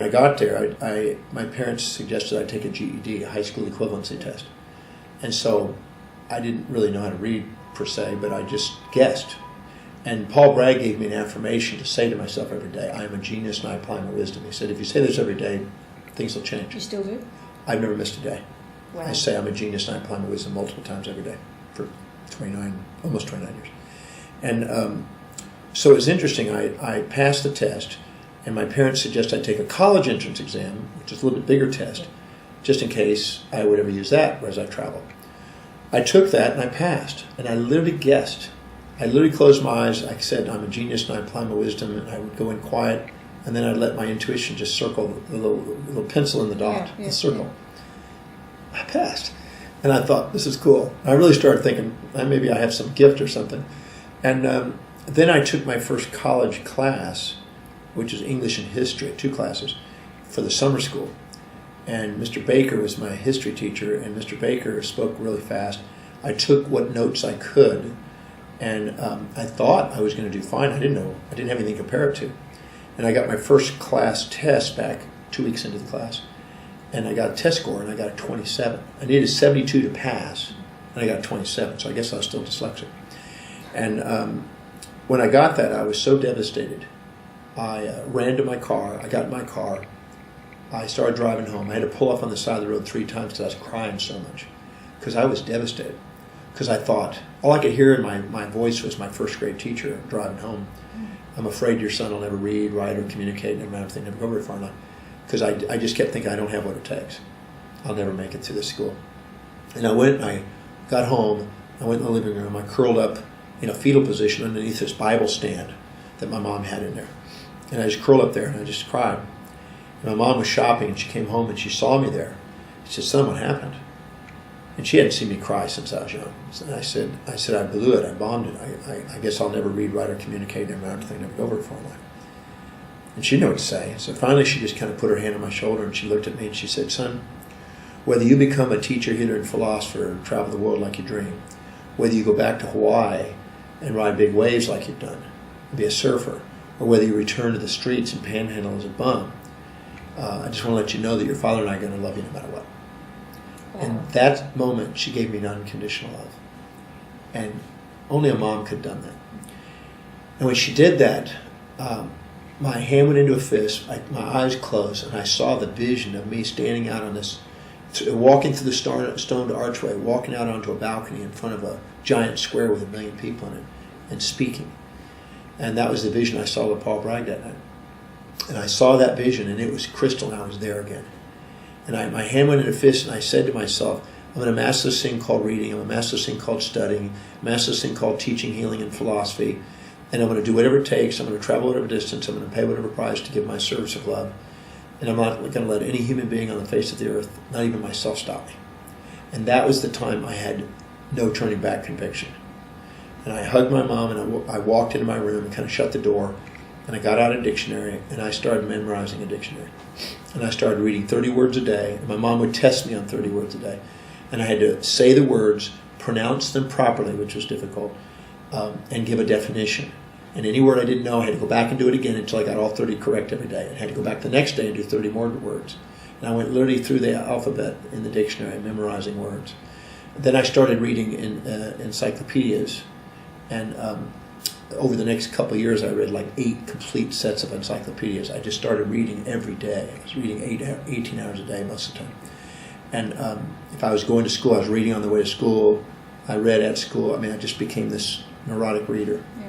When I got there, my parents suggested I take a GED, a high school equivalency test. And so I didn't really know how to read per se, but I just guessed. And Paul Bragg gave me an affirmation to say to myself every day, I am a genius and I apply my wisdom. He said, if you say this every day, things will change. You still do? I've never missed a day. Wow. I say I'm a genius and I apply my wisdom multiple times every day for almost 29 years. And so it was interesting. I passed the test, and my parents suggested I take a college entrance exam, which is a little bit bigger test, just in case I would ever use that as I traveled. I took that and I passed, and I literally guessed. I literally closed my eyes. I said, I'm a genius and I apply my wisdom, and I would go in quiet, and then I'd let my intuition just circle a little pencil in the dot, the circle. I passed. And I thought, this is cool. I really started thinking, maybe I have some gift or something. And then I took my first college class, which is English and History, 2 classes, for the summer school. And Mr. Baker was my history teacher, and Mr. Baker spoke really fast. I took what notes I could, and I thought I was going to do fine. I didn't know. I didn't have anything to compare it to. And I got my first class test back 2 weeks into the class, and I got a test score, and I got a 27. I needed 72 to pass, and I got a 27, so I guess I was still dyslexic. And when I got that, I was so devastated. I ran to my car. I got in my car. I started driving home. I had to pull off on the side of the road 3 times because I was crying so much, because I was devastated. Because I thought, all I could hear in my voice was my first grade teacher driving home. I'm afraid your son will never read, write, or communicate, and everything, never go very far enough. Because I just kept thinking, I don't have what it takes. I'll never make it through this school. And I got home, I went in the living room, I curled up in a fetal position underneath this Bible stand that my mom had in there. And I just curled up there and I just cried. And my mom was shopping and she came home and she saw me there. She said, son, what happened? And she hadn't seen me cry since I was young. And I said, I blew it, I bombed it. I guess I'll never read, write, or communicate, and everything, never go over it for a life. And she didn't know what to say. So finally she just kind of put her hand on my shoulder and she looked at me and she said, son, whether you become a teacher, healer, and philosopher, and travel the world like you dream, whether you go back to Hawaii and ride big waves like you've done, and be a surfer, or whether you return to the streets and panhandle as a bum, I just want to let you know that your father and I are going to love you no matter what. Wow. And that moment, she gave me an unconditional love. And only a mom could have done that. And when she did that, my hand went into a fist, my eyes closed, and I saw the vision of me standing out on this, walking through the stoned archway, walking out onto a balcony in front of a giant square with 1 million people in it, and speaking. And that was the vision I saw with Paul Bragg that night. And I saw that vision, and it was crystal, and I was there again. And my hand went into a fist, and I said to myself, I'm going to master this thing called reading, I'm going to master this thing called studying, master this thing called teaching, healing, and philosophy, and I'm going to do whatever it takes, I'm going to travel whatever distance, I'm going to pay whatever price to give my service of love. And I'm not going to let any human being on the face of the earth, not even myself, stop me. And that was the time I had no turning back conviction. And I hugged my mom, and I walked into my room and kind of shut the door, and I got out a dictionary, and I started memorizing a dictionary. And I started reading 30 words a day, and my mom would test me on 30 words a day. And I had to say the words, pronounce them properly, which was difficult, and give a definition. And any word I didn't know, I had to go back and do it again until I got all 30 correct every day. I had to go back the next day and do 30 more words. And I went literally through the alphabet in the dictionary, memorizing words. Then I started reading in encyclopedias. And over the next couple of years, I read like 8 complete sets of encyclopedias. I just started reading every day. I was reading 18 hours a day most of the time. And if I was going to school, I was reading on the way to school. I read at school. I mean, I just became this neurotic reader. Yeah.